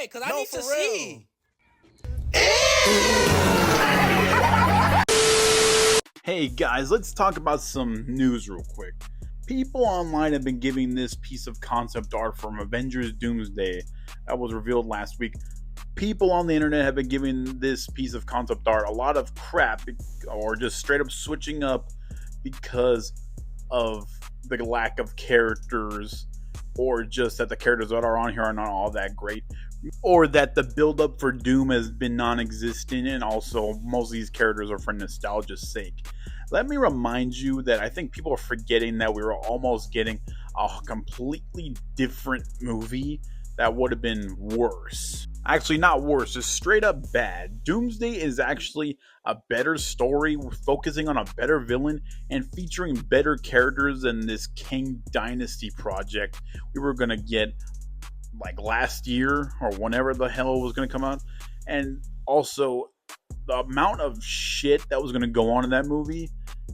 right, because I need to see. Hey guys, let's talk about some news real quick. People online have been giving this piece of concept art from Avengers Doomsday that was revealed last week. People on the internet have been giving this piece of concept art a lot of crap, or just straight up switching up because of the lack of characters, or just that the characters that are on here are not all that great, or that the build up for Doom has been non-existent, and also most of these characters are for nostalgia's sake. Let me remind you that I think people are forgetting that we were almost getting a completely different movie that would have been worse. Actually, not worse, just straight up bad. Doomsday is actually a better story, focusing on a better villain and featuring better characters than this Kang Dynasty project we were going to get like last year or whenever the hell it was going to come out. And also, the amount of shit that was going to go on in that movie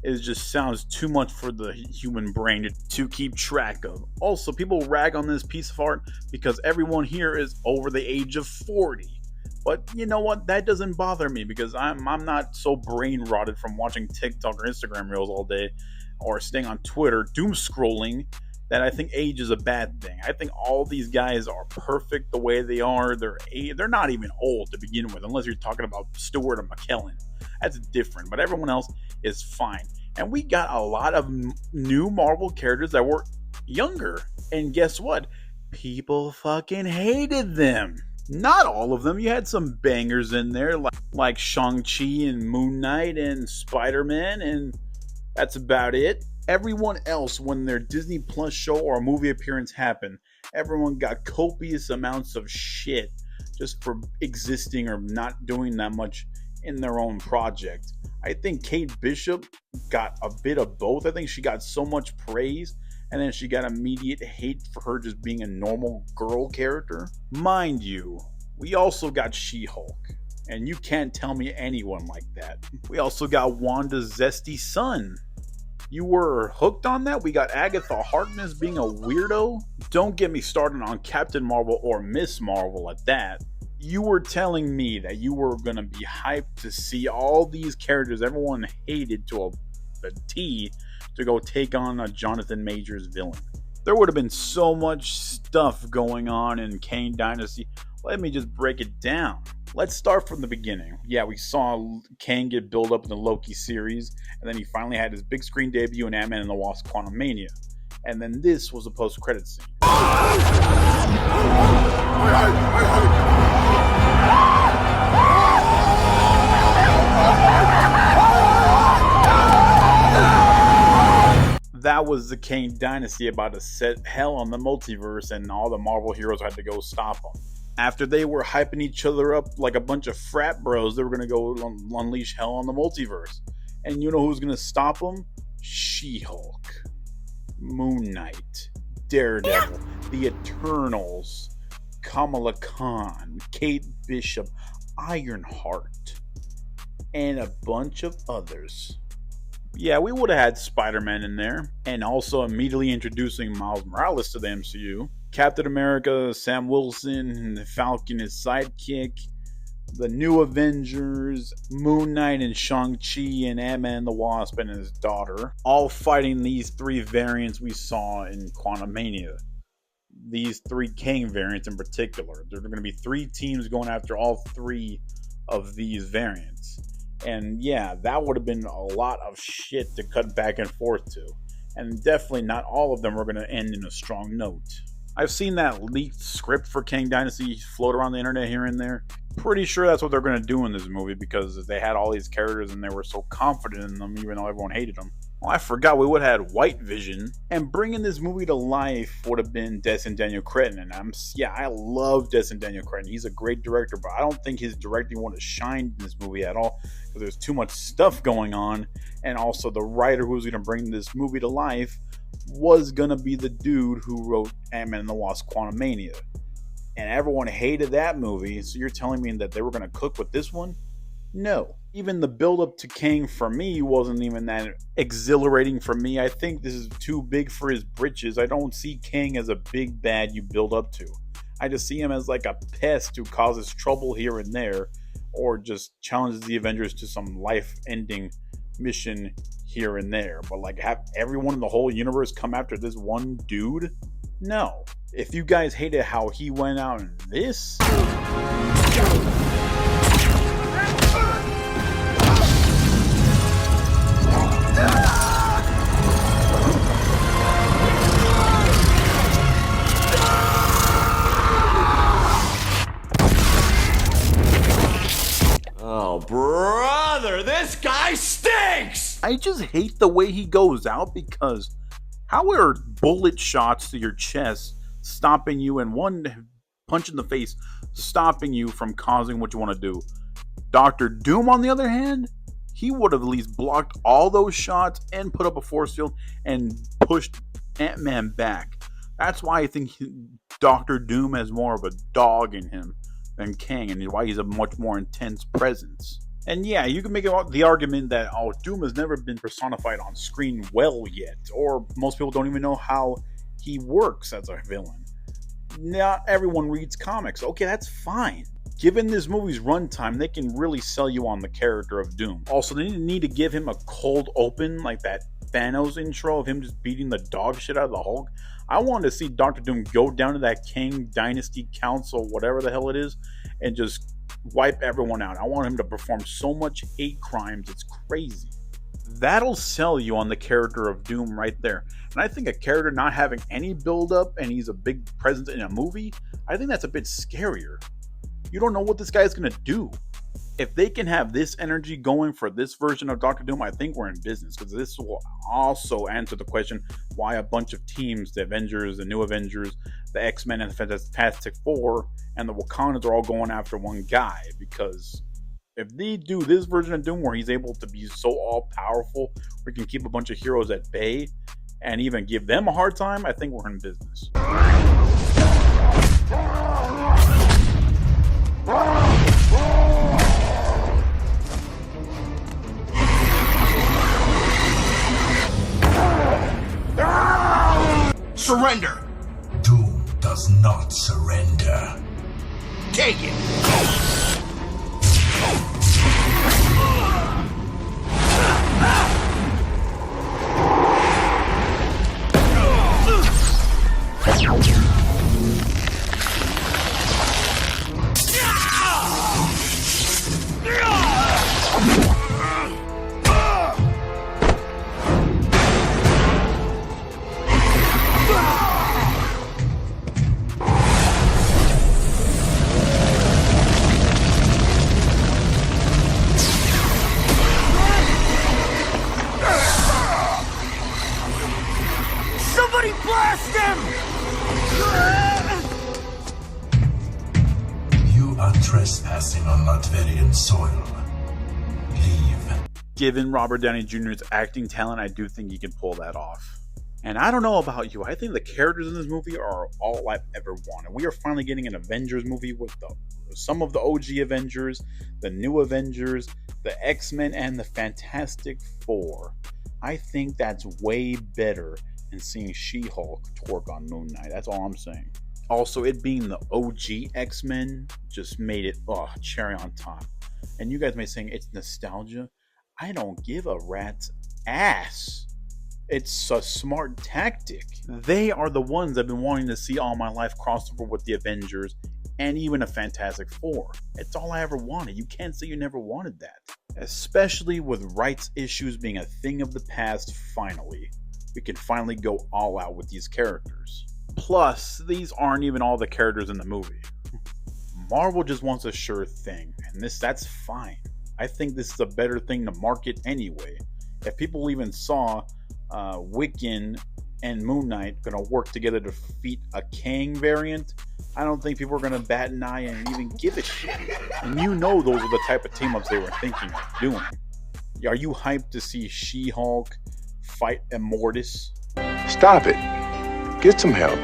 just sounds too much for the human brain to keep track of. Also, people rag on this piece of art because everyone here is over the age of 40. But you know what? That doesn't bother me because I'm not so brain rotted from watching TikTok or Instagram reels all day or staying on Twitter doom scrolling that I think age is a bad thing. I think all these guys are perfect the way they are. They're not even old to begin with, unless you're talking about Stewart or McKellen. That's different, but everyone else is fine. And we got a lot of new Marvel characters that were younger. And guess what? People fucking hated them. Not all of them. You had some bangers in there, like Shang-Chi and Moon Knight and Spider-Man, and that's about it. Everyone else, when their Disney Plus show or movie appearance happened, everyone got copious amounts of shit just for existing or not doing that much in their own project. I think Kate Bishop got a bit of both. I think she got so much praise, and then she got immediate hate for her just being a normal girl character. Mind you, we also got She-Hulk, and you can't tell me anyone like that. We also got Wanda's zesty son. You were hooked on that? We got Agatha Harkness being a weirdo? Don't get me started on Captain Marvel or Miss Marvel at that. You were telling me that you were going to be hyped to see all these characters everyone hated to a T to go take on a Jonathan Majors villain. There would have been so much stuff going on in Kang Dynasty. Let me just break it down. Let's start from the beginning. Yeah, we saw Kang get built up in the Loki series, and then he finally had his big screen debut in Ant-Man and the Wasp: Quantumania. And then this was a post-credit scene. That was the Kang Dynasty about to set hell on the multiverse, and all the Marvel heroes had to go stop them. After they were hyping each other up like a bunch of frat bros, they were going to go unleash hell on the multiverse. And you know who's going to stop them? She-Hulk, Moon Knight, Daredevil, the Eternals, Kamala Khan, Kate Bishop, Ironheart, and a bunch of others. Yeah, we would have had Spider-Man in there, and also immediately introducing Miles Morales to the MCU. Captain America, Sam Wilson, the Falcon, his sidekick, the new Avengers, Moon Knight and Shang-Chi, and Ant-Man and the Wasp and his daughter, all fighting these three variants we saw in Quantumania. These three Kang variants in particular. There are going to be three teams going after all three of these variants. And yeah, that would have been a lot of shit to cut back and forth to. And definitely not all of them are going to end in a strong note. I've seen that leaked script for Kang Dynasty float around the internet here and there. Pretty sure that's what they're going to do in this movie because they had all these characters and they were so confident in them even though everyone hated them. Well, I forgot we would have had White Vision. And bringing this movie to life would have been Destin Daniel Cretton. And I love Destin Daniel Cretton. He's a great director, but I don't think his directing would have shined in this movie at all because there's too much stuff going on. And also the writer who was going to bring this movie to life was going to be the dude who wrote Ant-Man and the Wasp: Quantumania. And everyone hated that movie, so you're telling me that they were going to cook with this one? No. Even the build-up to Kang for me wasn't even that exhilarating for me. I think this is too big for his britches. I don't see Kang as a big bad you build up to. I just see him as like a pest who causes trouble here and there, or just challenges the Avengers to some life-ending mission here and there. But like, have everyone in the whole universe come after this one dude? No. If you guys hated how he went out in this, oh, brother, this guy stinks! I just hate the way he goes out, because how are bullet shots to your chest stopping you, and one punch in the face stopping you from causing what you want to do? Dr. Doom, on the other hand, he would have at least blocked all those shots and put up a force field and pushed Ant-Man back. That's why I think Dr. Doom has more of a dog in him than Kang, and why he's a much more intense presence. And yeah, you can make the argument that, oh, Doom has never been personified on screen well yet, or most people don't even know how he works as a villain. Not everyone reads comics. Okay, that's fine. Given this movie's runtime, they can really sell you on the character of Doom. Also, they didn't need to give him a cold open like that Thanos intro of him just beating the dog shit out of the Hulk. I wanted to see Dr. Doom go down to that Kang Dynasty Council, whatever the hell it is, and just wipe everyone out. I want him to perform so much hate crimes, it's crazy. That'll sell you on the character of Doom right there. And I think a character not having any build-up and he's a big presence in a movie, I think that's a bit scarier. You don't know what this guy's going to do. If they can have this energy going for this version of Dr. Doom, I think we're in business, because this will also answer the question why a bunch of teams, the Avengers, the New Avengers, the X-Men, and the Fantastic Four, and the Wakandans are all going after one guy. Because if they do this version of Doom where he's able to be so all-powerful, we can keep a bunch of heroes at bay and even give them a hard time, I think we're in business. Surrender! Doom does not surrender. Take it! Somebody blast him! You are trespassing on Latverian soil. Leave. Given Robert Downey Jr.'s acting talent, I do think he can pull that off. And I don't know about you, I think the characters in this movie are all I've ever wanted. We are finally getting an Avengers movie with some of the OG Avengers, the new Avengers, the X-Men, and the Fantastic Four. I think that's way better than seeing She-Hulk twerk on Moon Knight. That's all I'm saying. Also, it being the OG X-Men just made it, cherry on top. And you guys may be saying it's nostalgia. I don't give a rat's ass. It's a smart tactic. They are the ones I've been wanting to see all my life crossover with the Avengers and even a Fantastic Four. It's all I ever wanted. You can't say you never wanted that. Especially with rights issues being a thing of the past finally. We can finally go all out with these characters. Plus, these aren't even all the characters in the movie. Marvel just wants a sure thing, and that's fine. I think this is a better thing to market anyway. If people even saw Wiccan and Moon Knight gonna work together to defeat a Kang variant, I don't think people are gonna bat an eye and even give a shit. And you know those are the type of team-ups they were thinking of doing. Are you hyped to see She-Hulk fight Immortus? Stop it. Get some help.